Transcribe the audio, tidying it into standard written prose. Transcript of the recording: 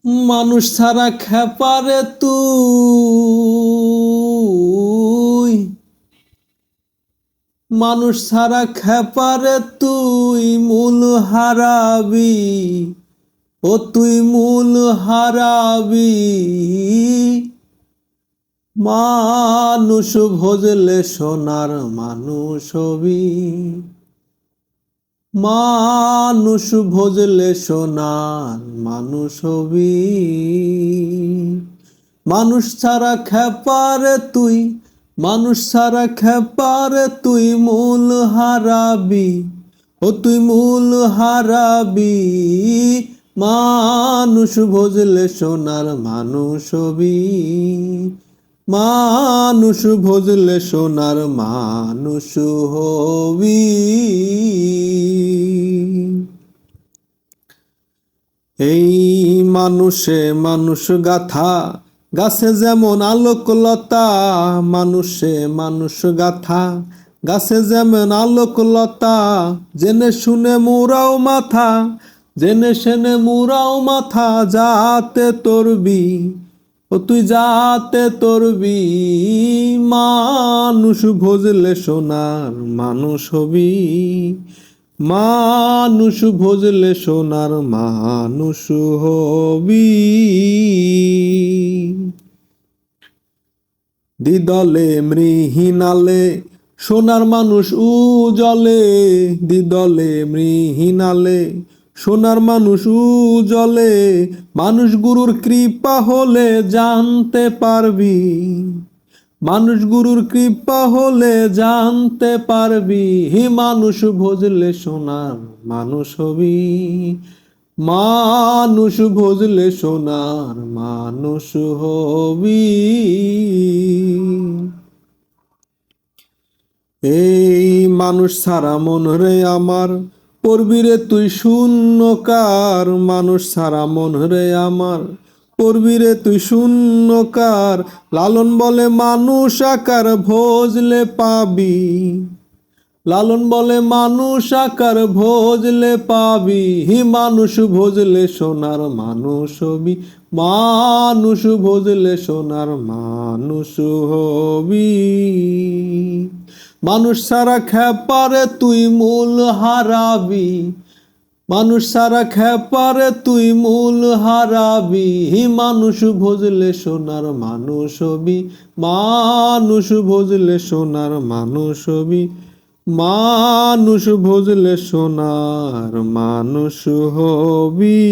মানুষ ছাড়া খেপারে তুই, মানুষ ছাড়া খেপারে তুই মূল হারাবি, ও তুই মূল হারাবি। মানুষ ভজলে সোনার মানুষ হবি, মানুষ ভজলে সোনার মানুষ হবি। মানুষ ছাড়া খেপারে তুই, মানুষ ছাড়া খেপারে তুই মূল হারাবি, ও তুই মূল হারাবি। মানুষ ভজলে সোনার মানুষ হবি, মানুষ ভজলে সোনার মানুষ হবি। এই মানুষে মানুষ গাথা, গাছে যেমন আলোকলতা। মানুষে মানুষ গাথা, গাছে যেমন আলোকলতা। জেনে শুনে মুরাও মাথা, জেনে শুনে মুরাও মাথা। যাতে তরবি, ও তুই যাতে তরবি। মানুষ ভজলে সোনার মানুষ হবি, মানুষ ভজলে সোনার মানুষ হবি। দ্বিদলে মৃহিনালে সোনার মানুষ উজলে, দ্বিদলে মৃহিনালে সোনার মানুষ উজলে। মানুষ গুরুর কৃপা হলে জানতে পারবি, মানুষ গুরুর কৃপা হলে জানতে পারবি। হি মানুষ ভজলে সোনার মানুষ হবি, মানুষ ভজলে সোনার মানুষ হবি। এই মানুষ ছাড়া মন রে আমার, পড়বি রে তুই শূন্যকার। মানুষ ছাড়া মন রে আমার, পড়বি রে তুই শূন্যকার। লালন বলে মানুষ আকার ভজলে পাবি, লালন বলে মানুষ আকার ভজলে পাবি। হি মানুষ ভজলে সোনার মানুষ হবি, মানুষ ভজলে সোনার মানুষ হবি। মানুষ ছাড়া খেপারে তুই মূল হারাবি, মানুষ ছাড়া খেপারে তুই মূল হারাবি। হি মানুষ ভজলে সোনার মানুষ হবি, মানুষ ভজলে সোনার মানুষ হবি। মানুষ ভজলে সোনার মানুষ হবি।